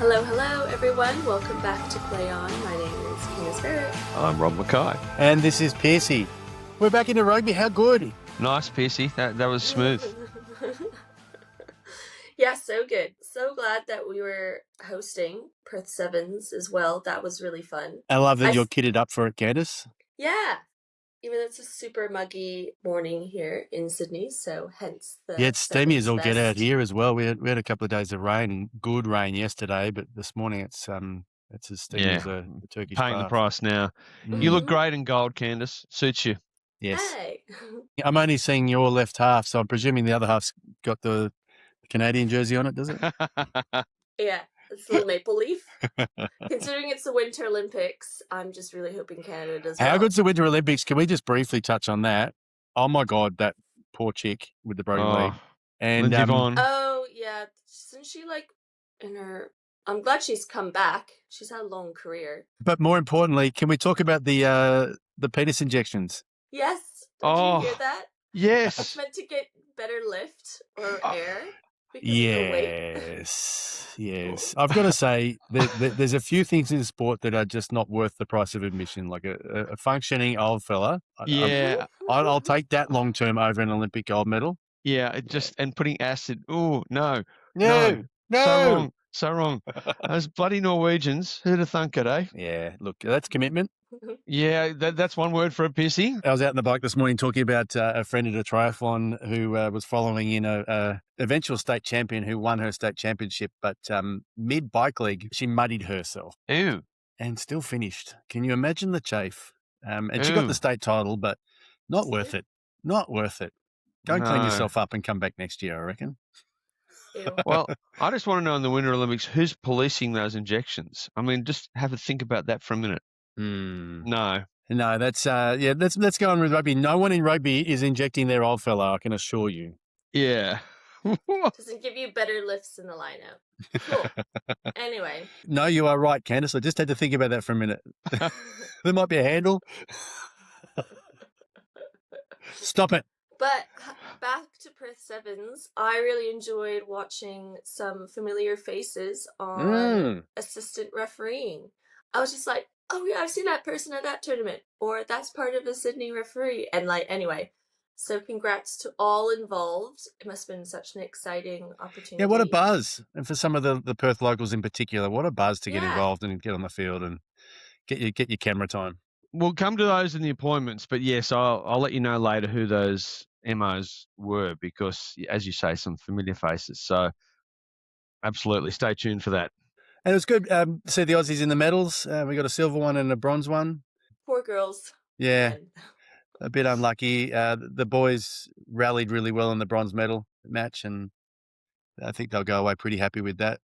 Hello, everyone. Welcome back to Play On. My name is Candace. I'm Rob Mackay. And this is Pearcey. We're back into rugby. How good? Nice, Pearcey. That was smooth. Yeah, so good. So glad that we were hosting Perth Sevens as well. That was really fun. I love that you're kitted up for it, Candace. Yeah. Even though it's a super muggy morning here in Sydney, so hence the it's steamy as all Sevens get out vest. here as well. We had a couple of days of rain, good rain yesterday, but this morning it's as steamy as a Turkish Paying bath. the price now. You look great in gold, Candace. Suits you. Yes. Hey. I'm only seeing your left half, so I'm presuming the other half's got the Canadian jersey on it, does it? Yeah, it's a little maple leaf. Considering it's the Winter Olympics, I'm just really hoping Canada does well. How good's the Winter Olympics? Can we just briefly touch on that? Oh my God, that poor chick with the broken leg. And Lindsay Vonn. Oh yeah, isn't she in her? I'm glad she's come back. She's had a long career. But more importantly, can we talk about the penis injections? Yes. Did you hear that? Yes. It's meant to get better lift or air. Yes. I've got to say, there's a few things in sport that are just not worth the price of admission. Like a functioning old fella. Yeah. I'll take that long term over an Olympic gold medal. Yeah, and putting acid. Oh, no. So wrong. Those bloody Norwegians, who'd have thunk it, eh? Yeah, look, that's commitment. Yeah, that's one word for a Pearcey. I was out on the bike this morning talking about a friend at a triathlon who was following in a eventual state champion who won her state championship, but mid-bike leg, she muddied herself. Ew. And still finished. Can you imagine the chafe? And she got the state title, but not worth it. Not worth it. Go and clean yourself up and come back next year, I reckon. Well, I just want to know in the Winter Olympics, who's policing those injections? I mean, just have a think about that for a minute. No, that's let's go on with rugby. No one in rugby is injecting their old fella, I can assure you. Yeah. Doesn't give you better lifts in the lineup. Cool. Anyway. No, you are right, Candace. I just had to think about that for a minute. There might be a handle. Stop it. But back to Perth Sevens, I really enjoyed watching some familiar faces on assistant refereeing. I was just like, oh yeah, I've seen that person at that tournament, or that's part of a Sydney referee. And anyway, so congrats to all involved. It must have been such an exciting opportunity. Yeah, what a buzz. And for some of the Perth locals in particular, what a buzz to get involved and get on the field and get your camera time. We'll come to those in the appointments, but yes, I'll let you know later who those MOs were because, as you say, some familiar faces. So absolutely, stay tuned for that. And it was good to see the Aussies in the medals. We got a silver one and a bronze one. Poor girls. Yeah, a bit unlucky. The boys rallied really well in the bronze medal match, and I think they'll go away pretty happy with that.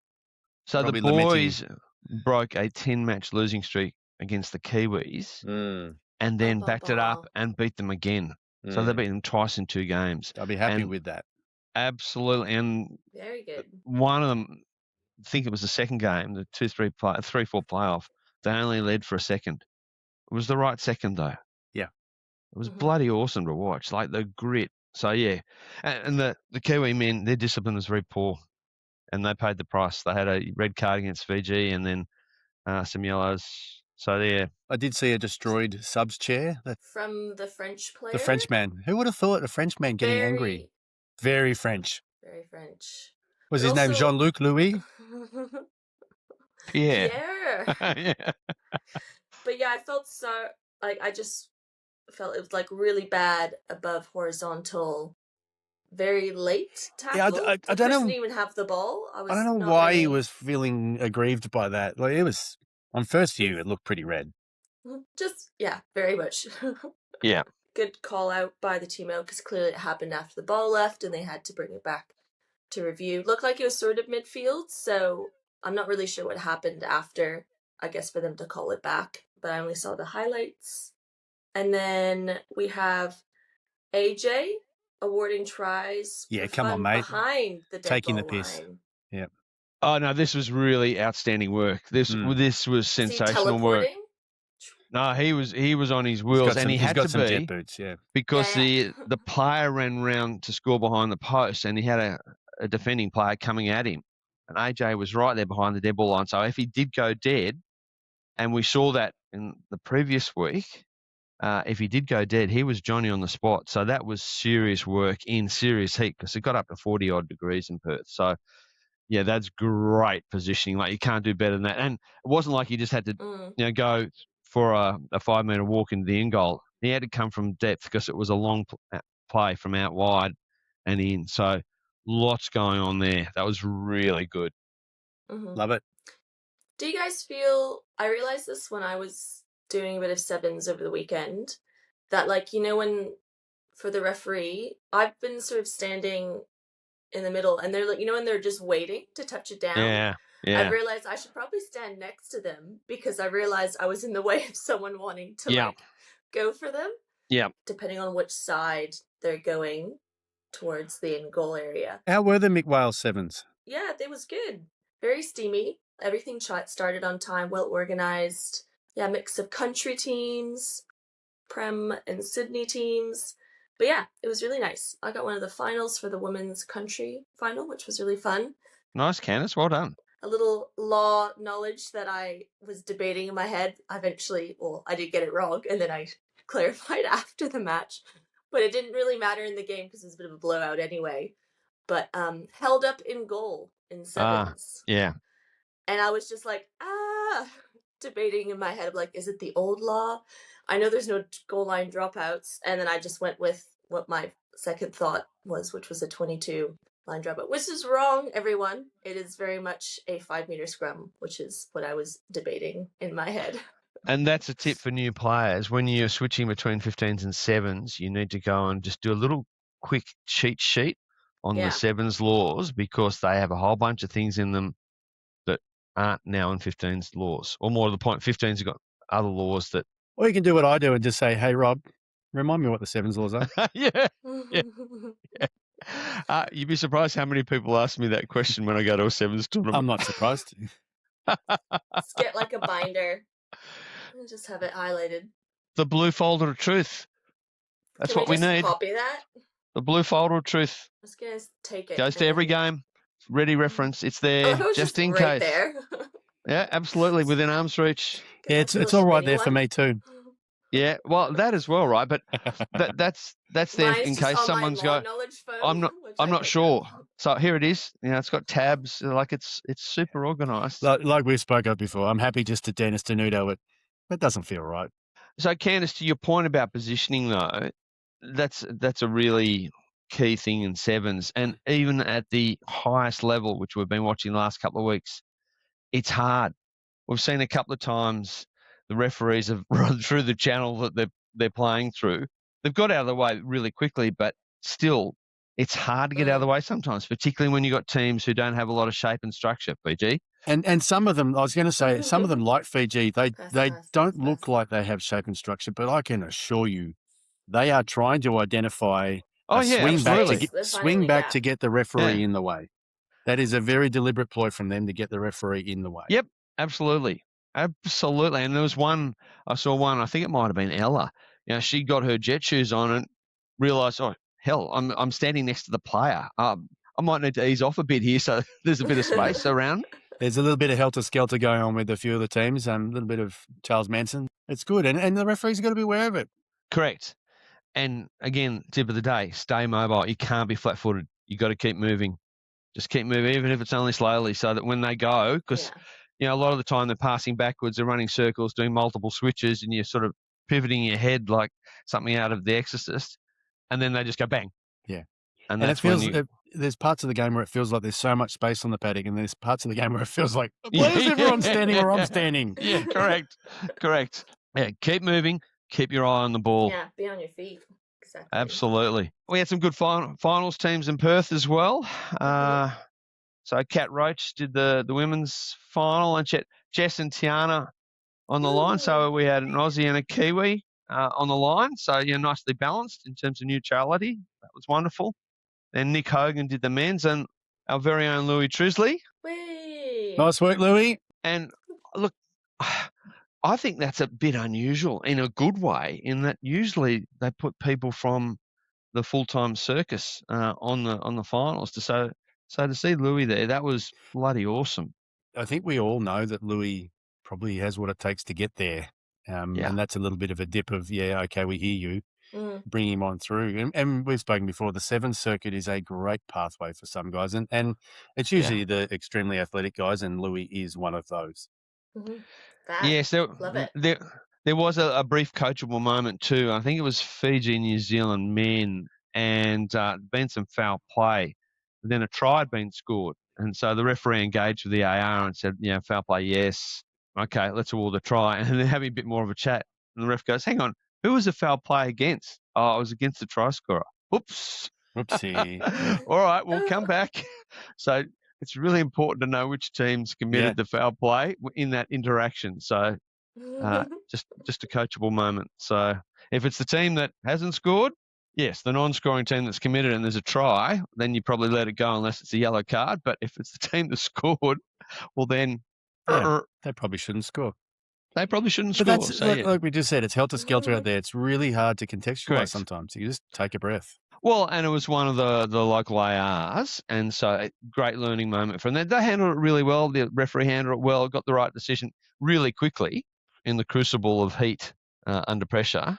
So probably the boys broke a 10-match losing streak against the Kiwis and then backed it up and beat them again. So they beat them twice in 2 games. I'll be happy with that. Absolutely. And very good. One of them, I think it was the second game, the 3-4 playoff, they only led for a second. It was the right second, though. Yeah. It was bloody awesome to watch, like the grit. So, yeah. And the Kiwi men, their discipline was very poor, and they paid the price. They had a red card against Fiji and then some yellows. So, yeah. I did see a destroyed subs chair. From the French player? The Frenchman. Who would have thought a Frenchman getting angry? Very French. Very French. Was his name Jean-Luc Louis? Yeah. Yeah. But yeah, I felt I just felt it was really bad above horizontal, very late tackle. Yeah, I don't know. Didn't even have the ball. I don't know why he was feeling aggrieved by that. It was on first view, it looked pretty red. Just very much. Yeah. Good call out by the team out because clearly it happened after the ball left and they had to bring it back to review. Looked like it was sort of midfield, so I'm not really sure what happened after, I guess, for them to call it back, but I only saw the highlights. And then we have AJ awarding tries. Yeah, come on, mate. Behind the taking the piss. Line. Yeah. Oh no, this was really outstanding work. This was sensational work. No, he was on his wheels, and he had to some be jet boots, because the player ran round to score behind the post, and he had a defending player coming at him, and AJ was right there behind the dead ball line. So if he did go dead, and we saw that in the previous week, if he did go dead, he was Johnny on the spot. So that was serious work in serious heat because it got up to 40-odd degrees in Perth. So, yeah, that's great positioning. Like, you can't do better than that. And it wasn't like he just had to go for a 5-metre walk into the end goal. He had to come from depth because it was a long play from out wide and in. So lots going on there. That was really good. Mm-hmm. Love it. Do you guys feel, I realized this when I was doing a bit of sevens over the weekend, that when for the referee, I've been sort of standing in the middle and they're when they're just waiting to touch it down. Yeah. I've realized I should probably stand next to them because I realized I was in the way of someone wanting to go for them. Yeah. Depending on which side they're going towards the end goal area. How were the Mick Wales sevens? Yeah, it was good. Very steamy. Everything started on time, well organized. Yeah, mix of country teams, Prem and Sydney teams. But yeah, it was really nice. I got one of the finals for the women's country final, which was really fun. Nice, Candace. Well done. A little law knowledge that I was debating in my head. I did get it wrong, and then I clarified after the match. But it didn't really matter in the game because it was a bit of a blowout anyway. But held up in goal in sevens. Yeah. And I was just debating in my head, is it the old law? I know there's no goal line dropouts. And then I just went with what my second thought was, which was a 22 line dropout, which is wrong, everyone. It is very much a 5-metre scrum, which is what I was debating in my head. And that's a tip for new players. When you're switching between 15s and 7s, you need to go and just do a little quick cheat sheet on the 7s laws because they have a whole bunch of things in them that aren't now in 15s laws. Or more to the point, 15s have got other laws that... Or you can do what I do and just say, hey, Rob, remind me what the 7s laws are. Yeah. You'd be surprised how many people ask me that question when I go to a 7s tournament. I'm not surprised. Just get a binder and just have it highlighted. The blue folder of truth. That's what we need. Copy that? The blue folder of truth. I was going to take it. Goes to every game. Ready reference. It's there just in case. There. Yeah, absolutely. Within arm's reach. Yeah, it's all right there for me too. Yeah, well, that as well, right? But that's there in case someone's got. I'm not sure. So here it is. It's got tabs. It's super organised. Like we spoke of before, I'm happy just to Dennis Denudo it. That doesn't feel right. So Candace, to your point about positioning though, that's a really key thing in sevens, and even at the highest level, which we've been watching the last couple of weeks, it's hard. We've seen a couple of times the referees have run through the channel that they're playing through. They've got out of the way really quickly, but still, it's hard to get out of the way sometimes, particularly when you've got teams who don't have a lot of shape and structure, Fiji. And some of them, I was going to say, some of them like Fiji, they don't look like they have shape and structure, but I can assure you they are trying to identify swing back to get the referee in the way. That is a very deliberate ploy from them to get the referee in the way. Yep, absolutely. Absolutely. And there was I saw one, I think it might have been Ella. She got her jet shoes on and realised, oh, hell, I'm standing next to the player. I might need to ease off a bit here so there's a bit of space around. There's a little bit of helter-skelter going on with a few of the teams, a little bit of Charles Manson. It's good, and the referee's got to be aware of it. Correct. And again, tip of the day, stay mobile. You can't be flat-footed. You got to keep moving. Just keep moving, even if it's only slowly, so that when they go, because a lot of the time they're passing backwards, they're running circles, doing multiple switches, and you're sort of pivoting your head like something out of The Exorcist, and then they just go bang. Yeah. And that's when there's parts of the game where it feels like there's so much space on the paddock, and there's parts of the game where it feels like, why is everyone standing where I'm standing? Yeah, correct. Yeah, keep moving, keep your eye on the ball. Yeah, be on your feet. Exactly. Absolutely. We had some good finals teams in Perth as well. So Kat Roche did the women's final, and Jess and Tiana on the line. So we had an Aussie and a Kiwi on the line. So, nicely balanced in terms of neutrality. That was wonderful. Then Nick Hogan did the men's, and our very own Louis Trisley. Whee! Nice work, Louis. And look, I think that's a bit unusual in a good way, in that usually they put people from the full-time circus on the finals to So to see Louis there, that was bloody awesome. I think we all know that Louis probably has what it takes to get there. And that's a little bit of a dip of, okay, we hear you. Bring him on through. And we've spoken before, the Sevens circuit is a great pathway for some guys. And it's usually the extremely athletic guys, and Louis is one of those. Yes, love it. There was a brief coachable moment too. I think it was Fiji, New Zealand men, and been some foul play. But then a try had been scored. And so the referee engaged with the AR and said, foul play, yes. Okay, let's award the try. And then having a bit more of a chat. And the ref goes, hang on, who was the foul play against? Oh, it was against the try scorer. Oops. Whoopsie. All right, we'll come back. So it's really important to know which teams committed the foul play in that interaction. So just a coachable moment. So if it's the team that hasn't scored, yes, the non-scoring team that's committed and there's a try, then you probably let it go unless it's a yellow card. But if it's the team that scored, well then they probably shouldn't score. They probably shouldn't score. But that's like we just said, it's helter-skelter out there. It's really hard to contextualize sometimes. You just take a breath. Well, and it was one of the local ARs, and so a great learning moment from them. They handled it really well. The referee handled it well, got the right decision really quickly in the crucible of heat under pressure.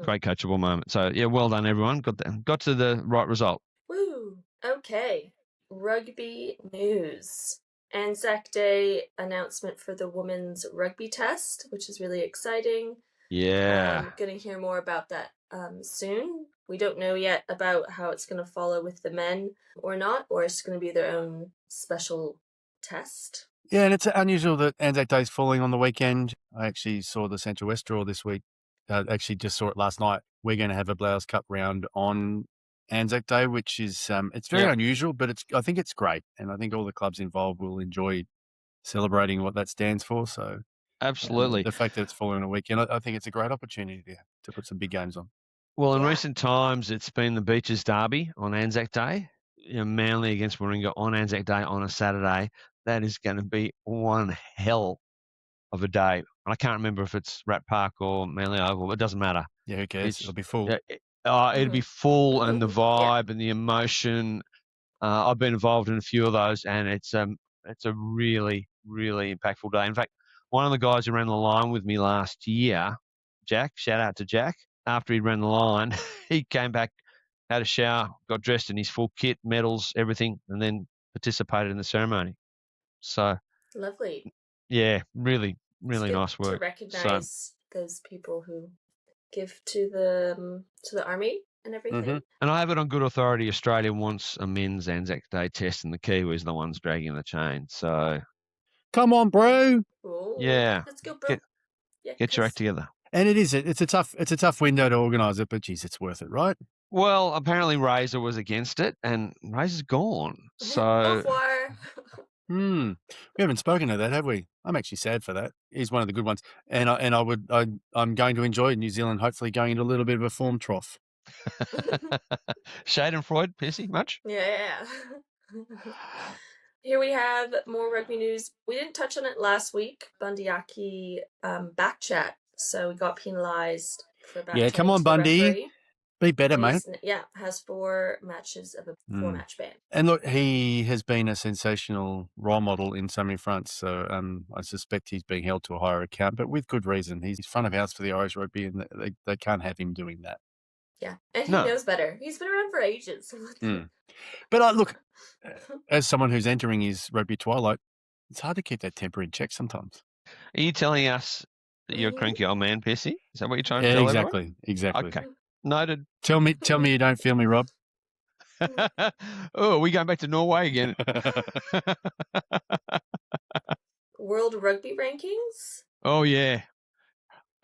Great coachable moment. So, well done, everyone. Got to the right result. Woo! Okay. Rugby news. Anzac Day announcement for the women's rugby test, which is really exciting. Yeah. I'm going to hear more about that soon. We don't know yet about how it's going to follow with the men or not, or it's going to be their own special test. Yeah, and it's unusual that Anzac Day is falling on the weekend. I actually saw the Central West draw this week. Actually just saw it last night. We're going to have a Blouse Cup round on Anzac Day, which is it's very unusual, but I think it's great, and I think all the clubs involved will enjoy celebrating what that stands for. So absolutely, the fact that it's falling on a weekend, I think it's a great opportunity to put some big games on. Well, in recent times, it's been the Beaches Derby on Anzac Day. Manly against Warringah on Anzac Day on a Saturday. That is going to be one hell of a day. And I can't remember if it's Rat Park or Manly Oval. It doesn't matter. Yeah, who cares? It'll be full. It'll be full, and the vibe and the emotion. I've been involved in a few of those, and it's a really, really impactful day. In fact, one of the guys who ran the line with me last year, Jack, shout out to Jack, after he ran the line, he came back, had a shower, got dressed in his full kit, medals, everything, and then participated in the ceremony. So lovely. Yeah, really, really nice work. To recognize those people who give to the army and everything. And I have it on good authority. Australia wants a men's Anzac Day test, and the Kiwis are the ones dragging the chain. So come on, bro. Oh, yeah, let's go, bro. Get your act together. And it's a tough window to organise it, but geez, it's worth it, right? Well, apparently Razor was against it, and Razor's gone. So we haven't spoken to that, have we? I'm actually sad for that. He's one of the good ones, and I'm going to enjoy New Zealand. Hopefully, going into a little bit of a form trough. Schadenfreude, Pearcey, much? Yeah. Here we have more rugby news. We didn't touch on it last week. Bundee Aki backchat. So we got penalised for backchatting. Yeah, come on, Bundee. Be better, mate. Has 4 matches of a 4-match ban. And look, he has been a sensational role model in so many fronts. So I suspect he's being held to a higher account, but with good reason. He's front of house for the Irish rugby, and they can't have him doing that. Yeah, and he knows better. He's been around for ages. But look, as someone who's entering his rugby twilight, it's hard to keep that temper in check sometimes. Are you telling us that you're a cranky old man, Pearcey? Is that what you're trying to tell everyone? Exactly. Okay, noted. Tell me you don't feel me, Rob. Oh, are we going back to Norway again? World Rugby Rankings? Oh, yeah.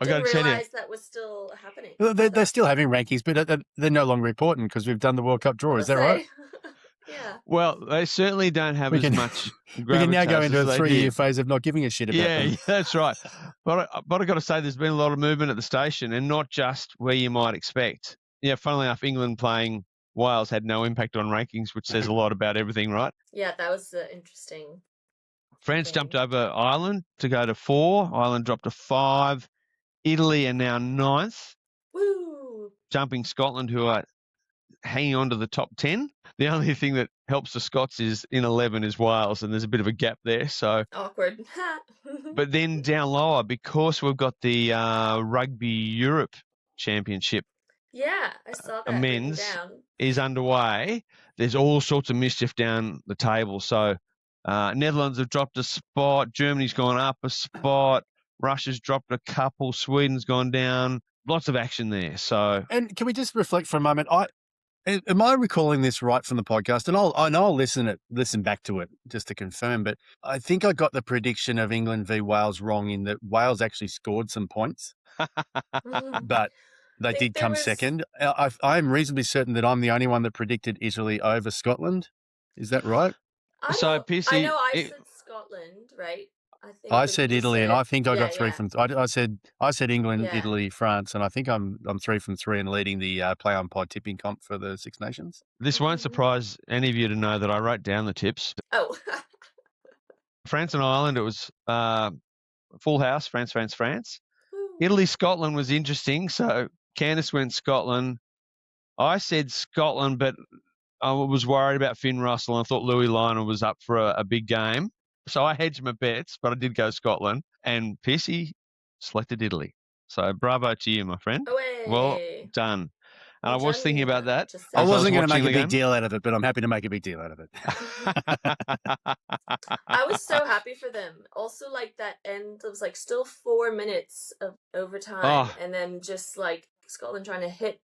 I got to tell you, that was still happening. They're still having rankings, but they're no longer important because we've done the World Cup draw. Is that right? Yeah. Well, they certainly don't have as much. We can now go into a 3-year phase of not giving a shit about them. Yeah, that's right. But I got to say, there's been a lot of movement at the station, and not just where you might expect. Yeah, funnily enough, England playing Wales had no impact on rankings, which says a lot about everything, right? Yeah, that was interesting. France jumped over Ireland to go to 4. Ireland dropped to 5. Italy are now 9th. Woo! Jumping Scotland, who are hanging on to the top 10. The only thing that helps the Scots is in 11 is Wales, and there's a bit of a gap there. So awkward. But then down lower, because we've got the Rugby Europe Championship. Yeah, I saw that men's down. Is underway. There's all sorts of mischief down the table. So Netherlands have dropped a spot. Germany's gone up a spot. Russia's dropped a couple. Sweden's gone down. Lots of action there. So, and can we just reflect for a moment? Am I recalling this right from the podcast? And I'll listen back to it just to confirm. But I think I got the prediction of England v Wales wrong in that Wales actually scored some points, but they did come second. I'm reasonably certain that I'm the only one that predicted Italy over Scotland. Is that right? Pearcey, I know I said Scotland, right? I said Italy, and I think I got 3 from. I said England, Italy, France, and I think I'm 3 from 3 and leading the play umpire tipping comp for the Six Nations. This won't surprise any of you to know that I wrote down the tips. Oh, France and Ireland, it was full house. France. Italy, Scotland was interesting. So Candace went Scotland. I said Scotland, but I was worried about Finn Russell. And I thought Louis Lionel was up for a big game. So I hedged my bets, but I did go Scotland. And Pearcey selected Italy. So bravo to you, my friend. Well done. And I was thinking about that. I wasn't going to make a big deal out of it, but I'm happy to make a big deal out of it. I was so happy for them. Also, like that end, it was like still 4 minutes of overtime. And then just like Scotland trying to hit.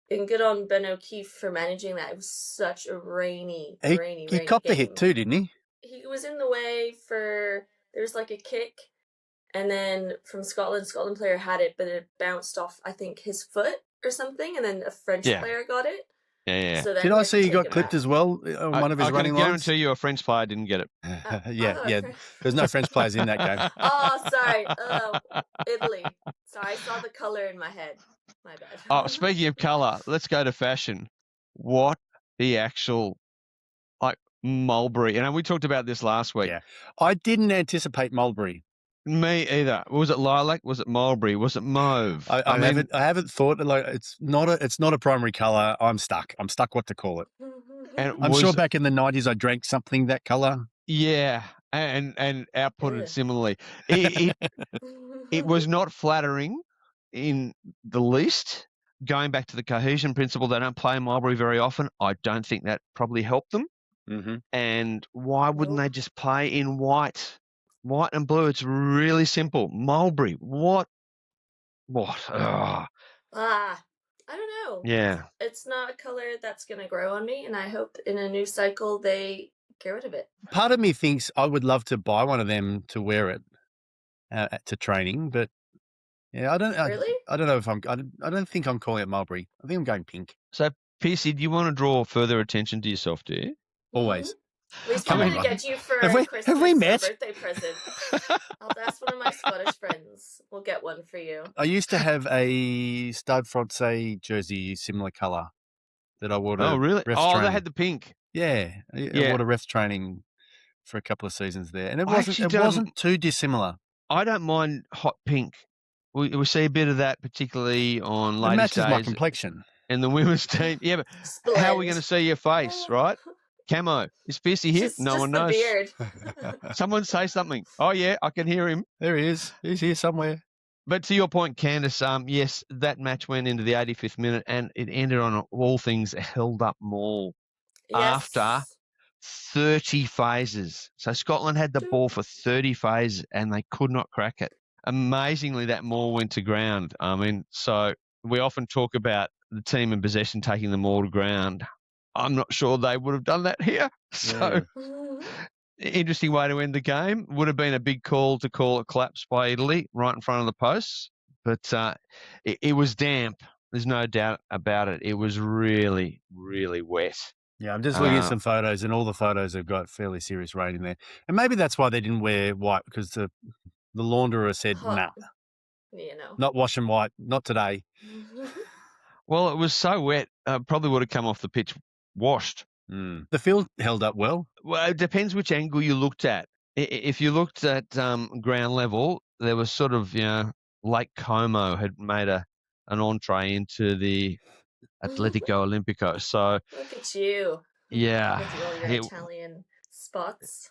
And good on Ben O'Keefe for managing that. It was such a rainy He copped the hit too, didn't he? He was in the way for, there's like a kick, and then from Scotland player had it, but it bounced off, I think, his foot or something, and then a French player got it. Yeah. So then did I see he got clipped as well on one of his running lines? I can guarantee you a French player didn't get it. Yeah. There's no French players in that game. Oh, sorry. Italy. Sorry, I saw the colour in my head. My bad. Speaking of colour, let's go to fashion. What the actual, mulberry. And we talked about this last week. Yeah. I didn't anticipate mulberry. Me either. Was it lilac? Was it mulberry? Was it mauve? I haven't thought, it's not a primary colour. I'm stuck what to call it. And I'm sure back in the 90s I drank something that colour. Yeah. And outputted similarly. It was not flattering in the least. Going back to the cohesion principle, they don't play mulberry very often. I don't think that probably helped them. Mm-hmm. And why wouldn't they just play in white and blue? It's really simple. Mulberry, what? I don't know. Yeah. It's not a color that's going to grow on me, and I hope in a new cycle they get rid of it. Part of me thinks I would love to buy one of them to wear it to training, but yeah, I don't know if I don't think I'm calling it mulberry. I think I'm going pink. So, Pearcey, do you want to draw further attention to yourself, do you? Always. We still need to get you for a Christmas birthday present. I'll ask one of my Scottish friends. We'll get one for you. I used to have a Stade Francais jersey, similar colour, that I wore to really? refs training. They had the pink. Yeah. I wore to refs training for a couple of seasons there. And it wasn't too dissimilar. I don't mind hot pink. We see a bit of that, particularly on ladies' days. It matches my complexion. And the women's team. Yeah, but how are we going to see your face, right? Camo. Is Pearcey here? No one knows. Beard. Someone say something. Oh, yeah, I can hear him. There he is. He's here somewhere. But to your point, Candace, yes, that match went into the 85th minute and it ended on all things held up maul after 30 phases. So Scotland had the ball for 30 phases and they could not crack it. Amazingly, that maul went to ground. So we often talk about the team in possession taking the maul to ground. I'm not sure they would have done that here. So, interesting way to end the game. Would have been a big call to call it collapse by Italy right in front of the posts. But it was damp. There's no doubt about it. It was really, really wet. Yeah, I'm just looking at some photos, and all the photos have got fairly serious rain in there. And maybe that's why they didn't wear white, because the launderer said, nah, not washing white, not today. Well, it was so wet, probably would have come off the pitch washed. The field held up well. Well, it depends which angle you looked at. If you looked at ground level, there was sort of, Lake Como had made an entree into the Atletico Olimpico. So look at you. Yeah. With all your Italian spots.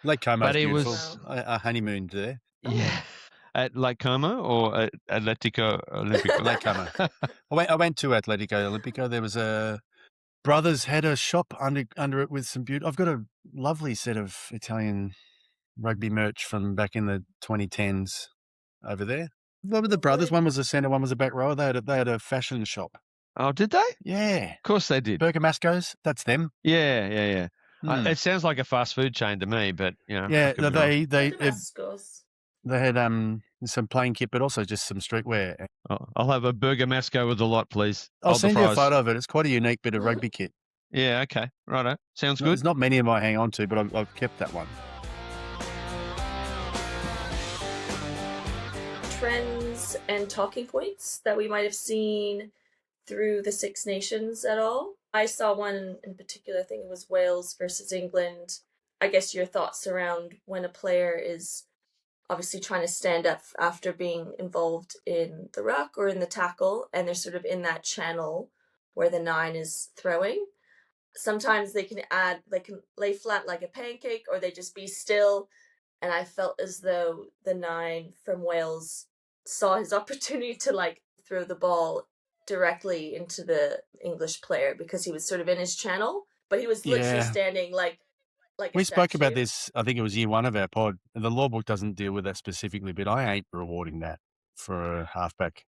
Lake Como is beautiful. I honeymooned there. Yeah. At Lake Como or at Atletico Olimpico? Lake Como. I went to Atletico Olimpico. There was a brothers had a shop under it with some beauty. I've got a lovely set of Italian rugby merch from back in the 2010s over there. What were the brothers? One was a centre, one was a back rower. They had a fashion shop. Oh, did they? Yeah. Of course they did. Bergamasco's, that's them. Yeah. It sounds like a fast food chain to me, but yeah, they had some playing kit, but also just some streetwear. I'll have a Bergamasco with a lot, please. I'll send you a photo of it. It's quite a unique bit of rugby kit. Yeah, okay, righto. Sounds good. There's not many of them I hang on to, but I've kept that one. Trends and talking points that we might have seen through the Six Nations at all? I saw one in particular, I think it was Wales versus England. I guess your thoughts around when a player is obviously trying to stand up after being involved in the ruck or in the tackle, and they're sort of in that channel where the 9 is throwing. Sometimes they can lay flat like a pancake, or they just be still. And I felt as though the 9 from Wales saw his opportunity to throw the ball directly into the English player because he was sort of in his channel, but he was literally standing like we spoke about this, I think it was year 1 of our pod. The law book doesn't deal with that specifically, but I ain't rewarding that for a halfback.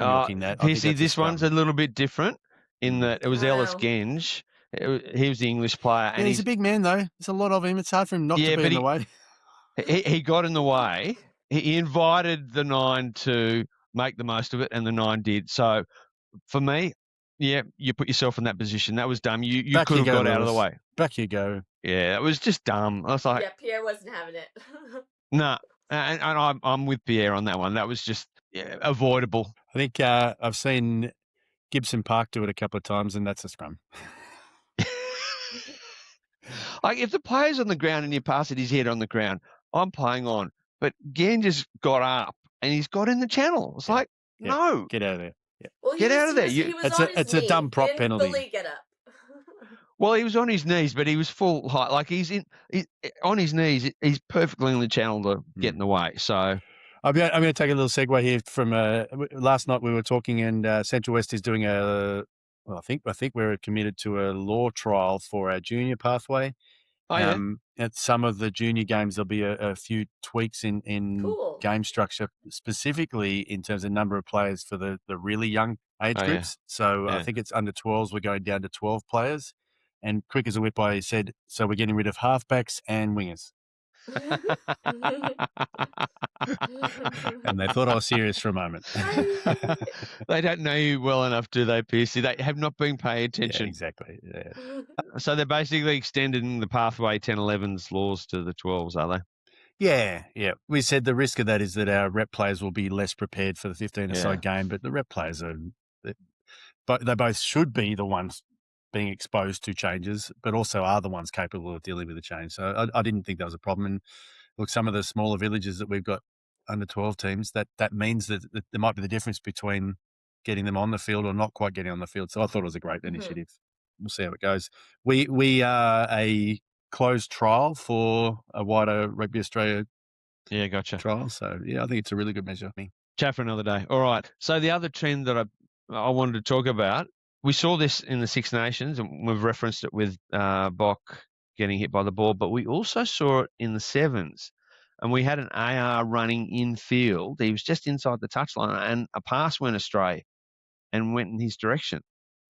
Pearcey, this one's a little bit different in that it was Ellis Genge. He was the English player. And he's a big man, though. There's a lot of him. It's hard for him not to be in the way. He got in the way. He invited the 9 to make the most of it, and the 9 did. So, for me, yeah, you put yourself in that position. That was dumb. You could have got out of the way. Back you go. Yeah, it was just dumb. I was like, yeah, Pierre wasn't having it. No, and I'm with Pierre on that one. That was just avoidable. I think I've seen Gibson Park do it a couple of times, and that's a scrum. Like if the player's on the ground and you pass it his head on the ground, I'm playing on. But Gen just got up and he's got in the channel. It's like, no. Get out of there. Yeah. Well, get out of there. It's a dumb prop penalty. Fully get up. Well, he was on his knees, but he was full height. Like he's on his knees. He's perfectly in the channel to get in the way. So I'm going to take a little segue here from last night we were talking, and Central West is doing I think we're committed to a law trial for our junior pathway. Oh, yeah. At some of the junior games, there'll be a few tweaks in game structure, specifically in terms of number of players for the really young age groups. Yeah. So I think it's under 12s. We're going down to 12 players. And quick as a whip, I said, so we're getting rid of halfbacks and wingers. And they thought I was serious for a moment. They don't know you well enough, do they, Pearcey? They have not been paying attention. Yeah, exactly. Yeah. So they're basically extending the pathway 10-11's laws to the 12s, are they? Yeah. We said the risk of that is that our rep players will be less prepared for the 15-a-side game, but the rep players they both should be the ones being exposed to changes, but also are the ones capable of dealing with the change. So I didn't think that was a problem. And look, some of the smaller villages that we've got under 12 teams, that means that there might be the difference between getting them on the field or not quite getting on the field. So I thought it was a great initiative. We'll see how it goes. We are a closed trial for a wider Rugby Australia trial. So, I think it's a really good measure. Chat for another day. All right. So the other trend that I wanted to talk about, we saw this in the Six Nations, and we've referenced it with Bock getting hit by the ball, but we also saw it in the sevens. And we had an AR running in field. He was just inside the touchline, and a pass went astray and went in his direction.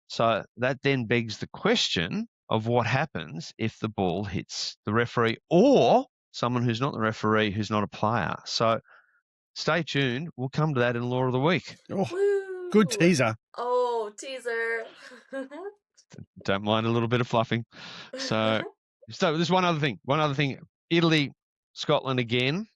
So that then begs the question of what happens if the ball hits the referee or someone who's not the referee, who's not a player. So stay tuned. We'll come to that in Law of the Week. Oh, good teaser. Oh, teaser. Don't mind a little bit of fluffing. So there's one other thing. Italy, Scotland again.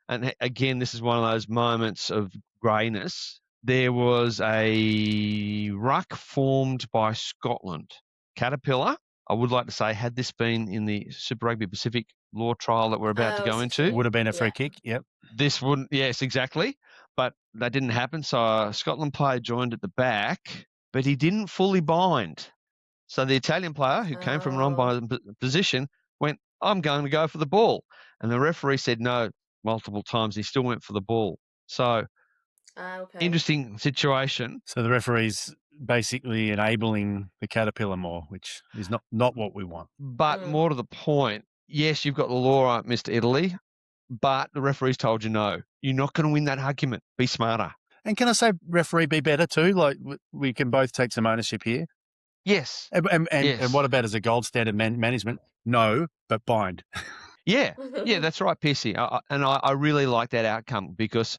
And again, this is one of those moments of greyness. There was a ruck formed by Scotland. Caterpillar, I would like to say, had this been in the Super Rugby Pacific law trial that we're about to go into. Would have been a free kick, yep. This wouldn't, yes, exactly. But that didn't happen. So a Scotland player joined at the back, but he didn't fully bind. So the Italian player who came from an on-bind position went, I'm going to go for the ball. And the referee said no multiple times. He still went for the ball. So interesting situation. So the referee's basically enabling the caterpillar more, which is not what we want. But more to the point, yes, you've got the law, Mr. Italy, but the referee's told you no. You're not going to win that argument. Be smarter. And can I say, referee, be better too? Like, we can both take some ownership here. Yes. And what about as a gold standard management? No, but bind. Yeah, that's right, Pearcey. I really like that outcome because,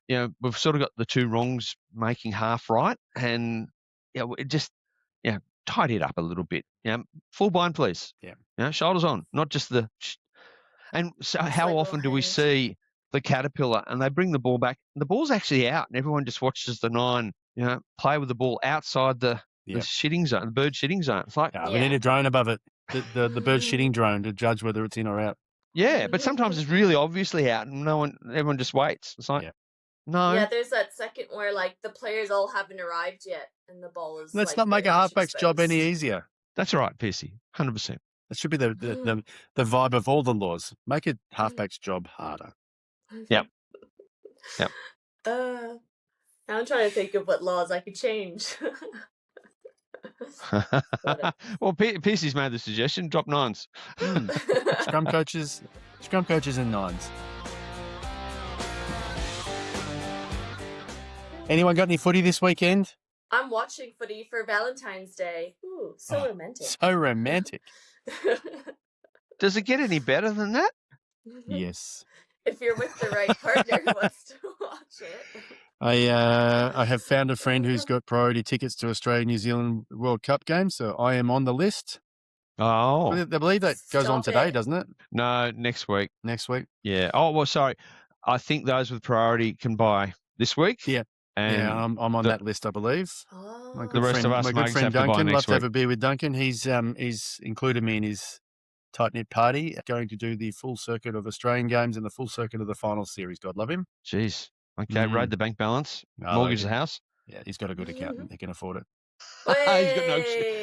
we've sort of got the two wrongs making half right, and it just, tidy it up a little bit. Full bind, please. Yeah. Shoulders on, not just the. And so, how often do we see the caterpillar and they bring the ball back? And the ball's actually out, and everyone just watches the 9, play with the ball outside the shitting zone, the bird shitting zone. It's like, we need a drone above it, the bird shitting drone to judge whether it's in or out. Yeah, but sometimes it's really obviously out, and everyone just waits. It's like, no. Yeah, there's that second where like the players all haven't arrived yet, and the ball is. Let's not make a halfback's job any easier. That's right, Pearcey, 100%. That should be the vibe of all the laws. Make a halfback's job harder. Yep. Now I'm trying to think of what laws I could change. Well, Pearcey's made the suggestion: drop 9s. Scrum coaches and 9s. Anyone got any footy this weekend? I'm watching footy for Valentine's Day. Ooh, so romantic. So romantic. Does it get any better than that? Yes. If you're with the right partner who wants to watch it. I have found a friend who's got priority tickets to Australia-New Zealand World Cup games, so I am on the list. Oh. I believe that goes on today, doesn't it? No, next week. Next week? Yeah. Oh, well, sorry. I think those with priority can buy this week. Yeah. And I'm on that list, I believe. Oh. The rest of us my good friend have to buy Duncan, next love to have week. a beer with Duncan. He's included me in his tight-knit party, going to do the full circuit of Australian games and the full circuit of the final series. God love him. Jeez. Okay, raid the bank balance, mortgage the house. Yeah, he's got a good accountant. He can afford it.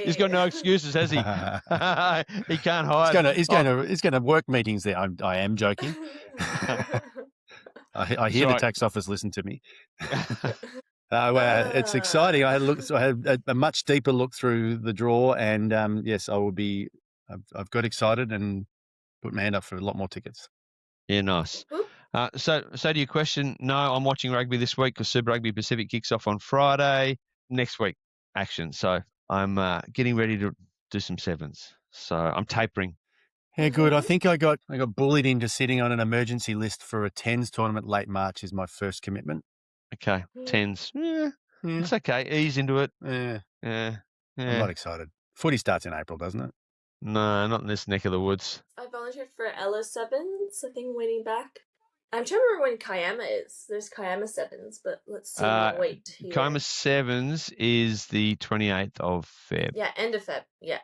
He's got no excuses, has he? He can't hide. He's going to work meetings there. I am joking. I hear the tax office listen to me. It's exciting. I had a much deeper look through the draw, and yes, I've got excited and put my hand up for a lot more tickets. Yeah, nice. So to your question, no, I'm watching rugby this week because Super Rugby Pacific kicks off on Friday. Next week, action. So I'm getting ready to do some 7s. So I'm tapering. Yeah, good. I think I got bullied into sitting on an emergency list for a 10s tournament late March is my first commitment. Okay, 10s. It's okay. Ease into it. Yeah. I'm not excited. Footy starts in April, doesn't it? No, not in this neck of the woods. I volunteered for Ella 7s, I think, waiting back. I'm trying to remember when Kiama is. There's Kiama 7s, but let's see. Wait here. Kiama 7s is the 28th of Feb. Yeah, end of Feb. Yeah.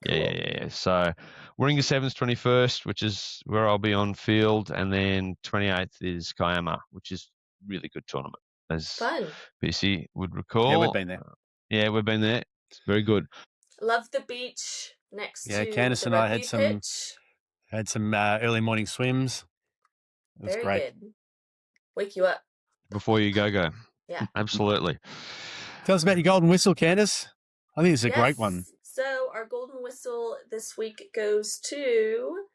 Cool. Yeah. So Warringah 7's 21st, which is where I'll be on field, and then 28th is Kiama, which is really good tournament, as Fun. Pearcey would recall. Yeah, we've been there. Yeah, we've been there. It's very good. Love the beach next to Candace the and I pitch. had some early morning swims. It was very great. Good. Wake you up. Before you go. Yeah. Absolutely. Tell us about your golden whistle, Candace. I think it's a great one. So our golden whistle this week goes to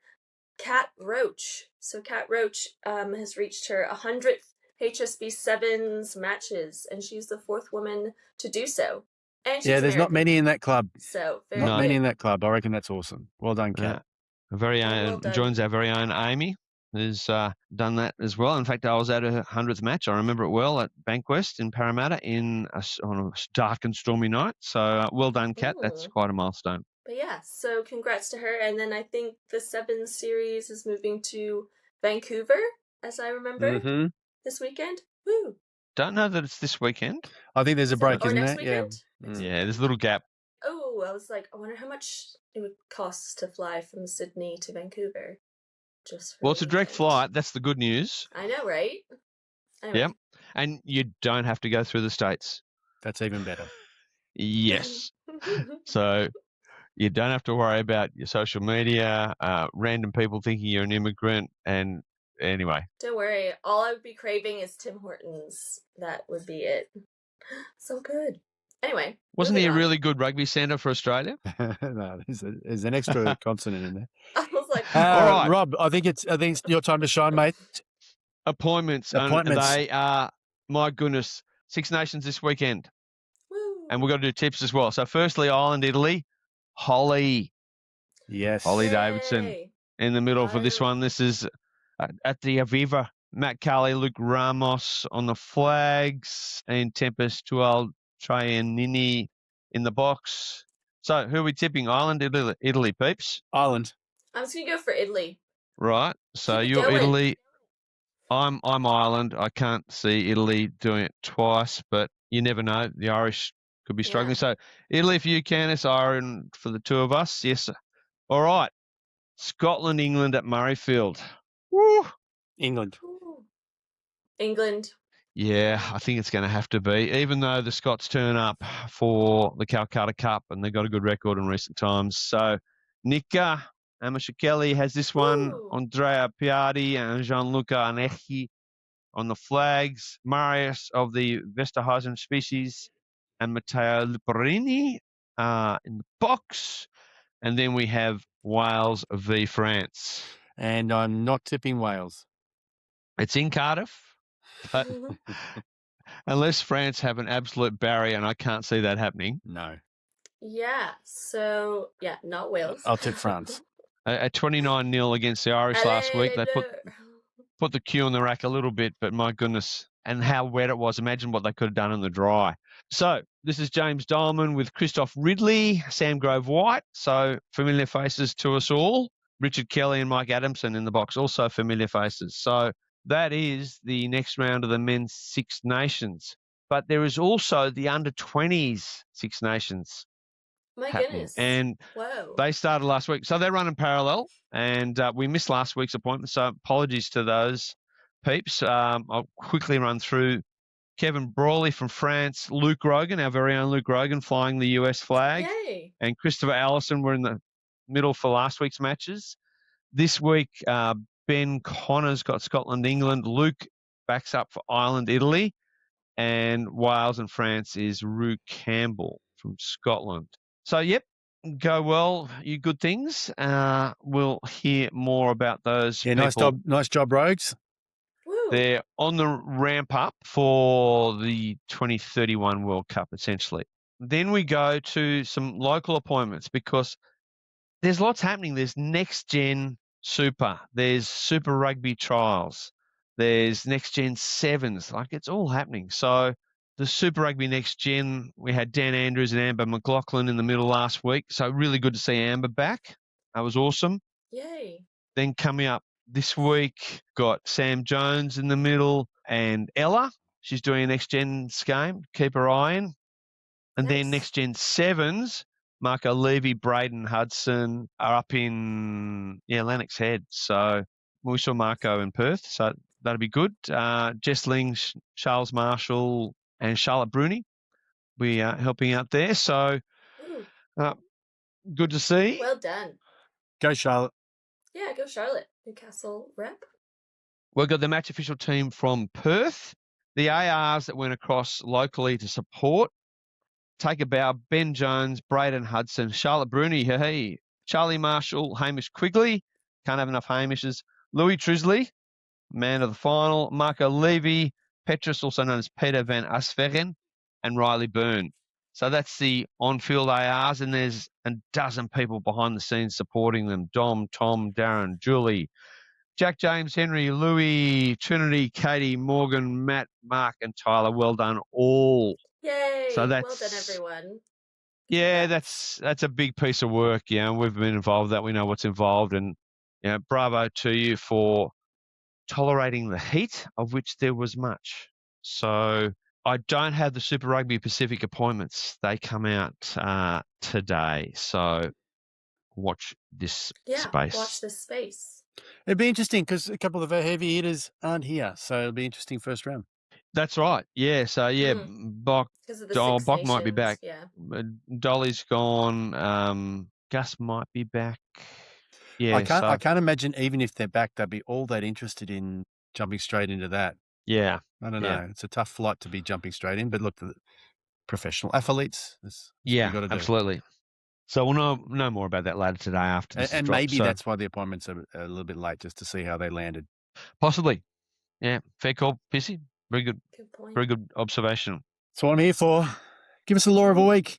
Kat Roche. So Kat Roche has reached her 100th HSB 7s matches, and she's the 4th woman to do so. And she's there's not many in that club. So not many in that club. I reckon that's awesome. Well done, Kat. Joins our very own Amy, who's done that as well. In fact, I was at her 100th match. I remember it well at Bankwest in Parramatta on a dark and stormy night. So well done, Kat. That's quite a milestone. But yeah, so congrats to her. And then I think the 7 series is moving to Vancouver, as I remember, this weekend. Woo! Don't know that it's this weekend. I think there's a break, isn't there? Yeah. Yeah, there's a little gap. Oh, I was like, I wonder how much it would cost to fly from Sydney to Vancouver. It's a direct flight. That's the good news. I know, right? Anyway. Yep. And you don't have to go through the States. That's even better. Yes. So you don't have to worry about your social media, random people thinking you're an immigrant, and anyway. Don't worry. All I would be craving is Tim Hortons. That would be it. So good. Anyway. Wasn't he a really good rugby centre for Australia? No, there's an extra consonant in there. I was like, all right, Rob, I think it's your time to shine, mate. Appointments. They are, my goodness, 6Nations this weekend. Woo. And we've got to do tips as well. So firstly, Ireland, Italy, Holly. Yes. Holly Yay. Davidson in the middle for this one. This is at the Aviva. Matt Carley, Luke Ramos on the flags, and Tempest Tual Trayanini in the box. So who are we tipping? Ireland, Italy, peeps? Ireland. I'm just going to go for Italy. Right. So you're Italy. I'm Ireland. I can't see Italy doing it twice, but you never know. The Irish could be struggling. So Italy for you, Candace, Ireland for the two of us. Yes, sir. All right. Scotland, England at Murrayfield. Woo. England. England. Yeah, I think it's going to have to be, even though the Scots turn up for the Calcutta Cup and they've got a good record in recent times. So Nika Amashikeli has this one. Andrea Piatti and Gianluca Anechi on the flags. Marius of the Vesterhuizen species and Matteo Luperini in the box. And then we have Wales v France. And I'm not tipping Wales. It's in Cardiff. But unless France have an absolute barrier, and I can't see that happening. No. Yeah. So, not Wales. I'll tip France. At 29-0 against the Irish last week, they put the cue on the rack a little bit, but my goodness, and how wet it was. Imagine what they could have done in the dry. So this is James Diamond with Christoph Ridley, Sam Grove-White, so familiar faces to us all. Richard Kelly and Mike Adamson in the box, also familiar faces. So that is the next round of the men's 6Nations. But there is also the under-20s 6Nations. My happening. Goodness. And they started last week. So they're running parallel, and we missed last week's appointment, so apologies to those peeps. I'll quickly run through Kevin Brawley from France, Luke Rogan, our very own Luke Rogan, flying the US flag. Yay. And Christopher Allison were in the middle for last week's matches. This week, Ben Connor's got Scotland, England. Luke backs up for Ireland, Italy. And Wales and France is Rue Campbell from Scotland. So, yep, go well, you good things. We'll hear more about those people. Nice job, Rogues. Woo. They're on the ramp up for the 2031 World Cup, essentially. Then we go to some local appointments because there's lots happening. There's Next Gen Super. There's Super Rugby Trials. There's Next Gen Sevens. Like, it's all happening. So the Super Rugby Next Gen, we had Dan Andrews and Amber McLaughlin in the middle last week. So really good to see Amber back. That was awesome. Yay. Then coming up this week, got Sam Jones in the middle and Ella. She's doing a Next Gen game. Keep her eye in. And then Next Gen Sevens, Marco Levy, Braden Hudson are up in Lennox Head. So we saw Marco in Perth. So that'll be good. Jess Ling, Charles Marshall, and Charlotte Bruni. We are helping out there. So good to see. Well done. Go, Charlotte. Yeah, go Charlotte. Newcastle rep. We've got the match official team from Perth. The ARs that went across locally to support. Take a bow, Ben Jones, Braden Hudson, Charlotte Bruni, hey, Charlie Marshall, Hamish Quigley. Can't have enough Hamishes. Louis Trisley, man of the final. Marco Levy, Petrus, also known as Peter Van Asveren, and Riley Byrne. So that's the on-field ARs, and there's a dozen people behind the scenes supporting them. Dom, Tom, Darren, Julie, Jack, James, Henry, Louis, Trinity, Katie, Morgan, Matt, Mark, and Tyler. Well done all. Yay. So well done, everyone. Yeah, that's a big piece of work. We've been involved with that. We know what's involved. And bravo to you for tolerating the heat, of which there was much. So I don't have the Super Rugby Pacific appointments. They come out today. So watch this space. Watch this space. It'd be interesting because a couple of our heavy hitters aren't here. So it'll be interesting first round. That's right. Yeah. So Bok. Because of the 6 Bok Nations, might be back. Yeah. Dolly's gone. Gus might be back. Yeah. I can't imagine even if they're back, they'd be all that interested in jumping straight into that. Yeah. I don't know. It's a tough flight to be jumping straight in, but look, the professional athletes. That's what you got to do. Absolutely. So we'll know more about that later today after this and drop, maybe that's why the appointments are a little bit late, just to see how they landed. Possibly. Yeah. Fair call, Pearcey. Very good. Good point. Very good observation. That's what I'm here for. Give us a law of the week.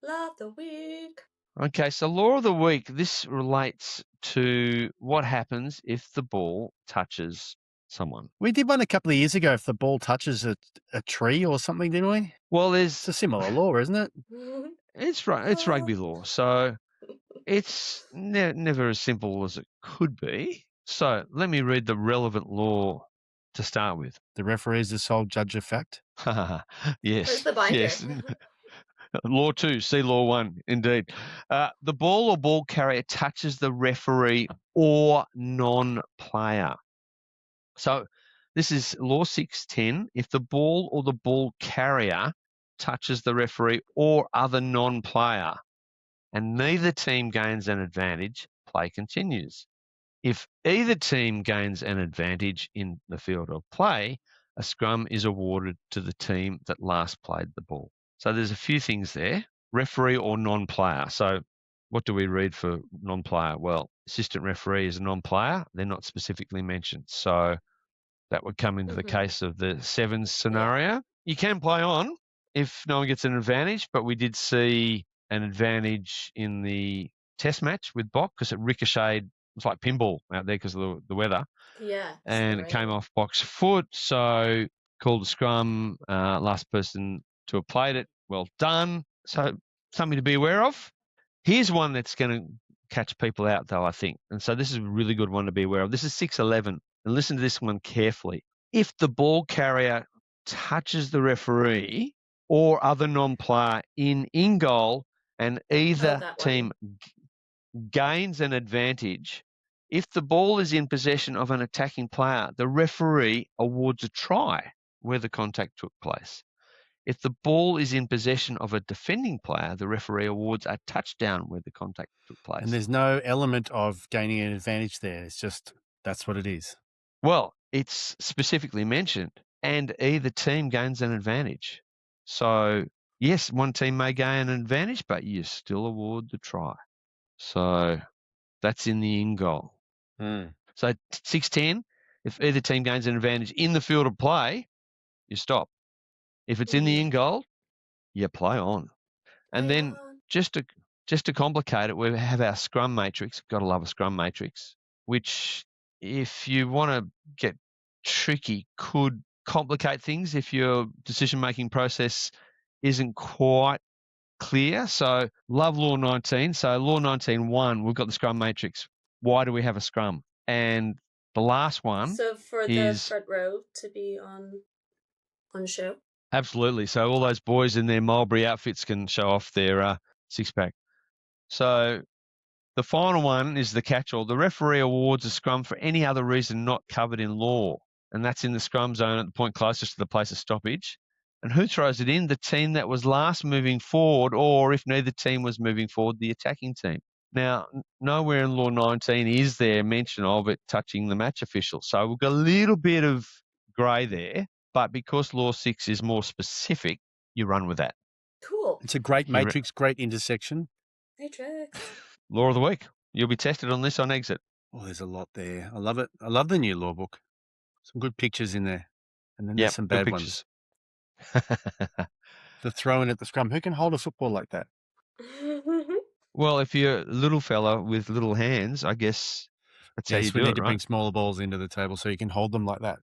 Law of the week. Okay, so law of the week. This relates to what happens if the ball touches someone. We did one a couple of years ago if the ball touches a tree or something, didn't we? Well, it's a similar law, isn't it? It's rugby law, so it's never as simple as it could be. So let me read the relevant law to start with. The referee is the sole judge of fact. Yes. Where's the binder? Yes. Law 2, see Law 1, indeed. The ball or ball carrier touches the referee or non-player. So this is Law 610. If the ball or the ball carrier touches the referee or other non-player and neither team gains an advantage, play continues. If either team gains an advantage in the field of play, a scrum is awarded to the team that last played the ball. So there's a few things there, referee or non-player. So what do we read for non-player? Well, assistant referee is a non-player. They're not specifically mentioned. So that would come into the case of the sevens scenario. Yeah. You can play on if no one gets an advantage, but we did see an advantage in the test match with Bok because it ricocheted. It's like pinball out there because of the weather. Yeah. And it came off Bok's foot, so called a scrum. Last person to have played it, well done. So something to be aware of. Here's one that's going to catch people out, though, I think. And so this is a really good one to be aware of. This is 611. And listen to this one carefully. If the ball carrier touches the referee or other non-player in goal and either team gains an advantage, if the ball is in possession of an attacking player, the referee awards a try where the contact took place. If the ball is in possession of a defending player, the referee awards a touchdown where the contact took place. And there's no element of gaining an advantage there. It's just, that's what it is. Well, it's specifically mentioned, and either team gains an advantage. So, yes, one team may gain an advantage, but you still award the try. So, that's in the in goal. So, 610, if either team gains an advantage in the field of play, you stop. If it's in the in goal, you play on. And then just to complicate it, we have our scrum matrix. Got to love a scrum matrix, which if you want to get tricky, could complicate things if your decision-making process isn't quite clear. So love Law 19. So Law 19.1, we've got the scrum matrix. Why do we have a scrum? And the last one So for the front row to be on show? Absolutely. So all those boys in their Mulberry outfits can show off their six-pack. So the final one is the catch-all. The referee awards a scrum for any other reason not covered in law, and that's in the scrum zone at the point closest to the place of stoppage. And who throws it in? The team that was last moving forward, or if neither team was moving forward, the attacking team. Now, nowhere in Law 19 is there mention of it touching the match official. So we've got a little bit of grey there, but because Law 6 is more specific, you run with that. Cool. It's a great matrix, great intersection. Matrix. Law of the week. You'll be tested on this on exit. Oh, there's a lot there. I love it. I love the new law book. Some good pictures in there. And then there's some bad ones. The throwing at the scrum. Who can hold a football like that? Well, if you're a little fella with little hands, I guess that's how you do it, we need to right? bring smaller balls into the table so you can hold them like that.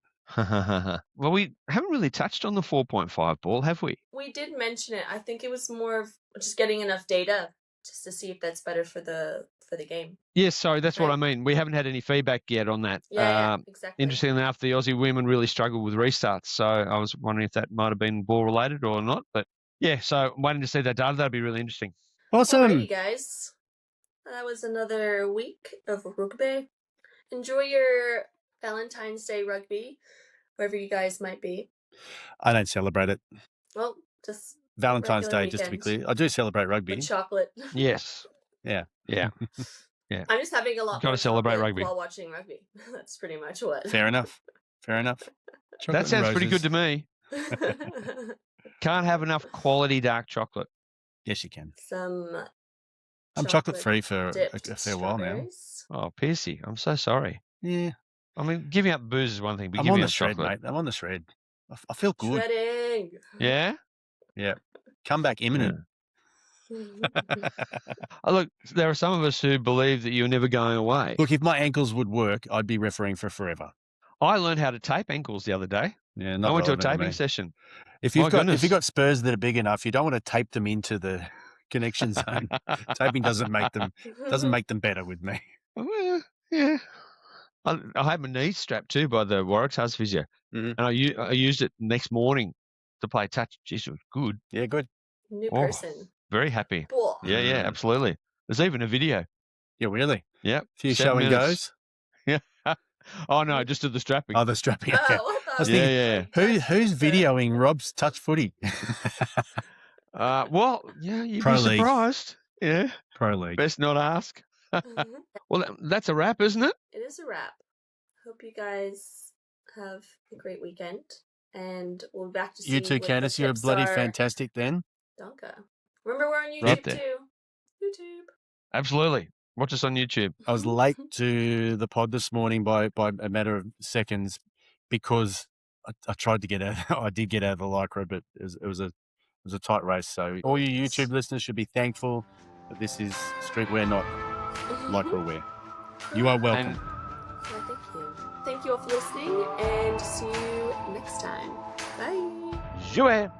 Well, we haven't really touched on the 4.5 ball, have we? We did mention it. I think it was more of just getting enough data just to see if that's better for the game. Yes, sorry, that's what I mean. We haven't had any feedback yet on that. Yeah, exactly. Interestingly enough, the Aussie women really struggled with restarts, so I was wondering if that might have been ball related or not. But yeah, so waiting to see that data. That'd be really interesting. Awesome. Alrighty, guys. That was another week of rugby. Enjoy your Valentine's Day rugby, wherever you guys might be. I don't celebrate it. Well, just Valentine's Day, just to be clear. I do celebrate rugby. With chocolate. Yes. Yeah. Yeah. I'm just having a lot more celebrate chocolate rugby while watching rugby. That's pretty much what. Fair enough. That sounds pretty good to me. Can't have enough quality dark chocolate. Yes, you can. I'm chocolate free for a fair while now. Oh, Pearcey, I'm so sorry. Yeah. I mean, giving up booze is one thing, but I'm giving on the up shred, chocolate. mate. I'm on the shred. I feel good. Shredding. Yeah? Yeah. Comeback imminent. Look, there are some of us who believe that you're never going away. Look, if my ankles would work, I'd be refereeing for forever. I learned how to tape ankles the other day. Yeah, I went to a taping session. If you've got spurs that are big enough, you don't want to tape them into the connection zone. Taping doesn't make them better with me. Well, yeah. I had my knees strapped too by the Waratahs physio, and I used it next morning to play touch. Jeez, it was good. Yeah, good. New person. Very happy. Whoa. Yeah, absolutely. There's even a video. Yeah, really? Yeah. A few show and goes? Yeah. Oh, no, just at the strapping. Oh, the strapping. Okay. Oh, I was thinking, who's videoing Rob's touch footy? Well, yeah, you'd Pro be League. surprised. Yeah. Pro League. Best not ask. Well, that's a wrap, isn't it? It is a wrap. Hope you guys have a great weekend, and we'll be back to see you too, Candace. You're bloody fantastic then. Danke. Remember, we're on YouTube Right too. YouTube. Absolutely. Watch us on YouTube. I was late to the pod this morning by a matter of seconds because I tried to get out. I did get out of the Lycra, but it was a tight race. So all you YouTube listeners should be thankful that this is streetwear, not Lycra wear. You are welcome. Well, thank you. Thank you all for listening, and see you next time. Bye. Jouer.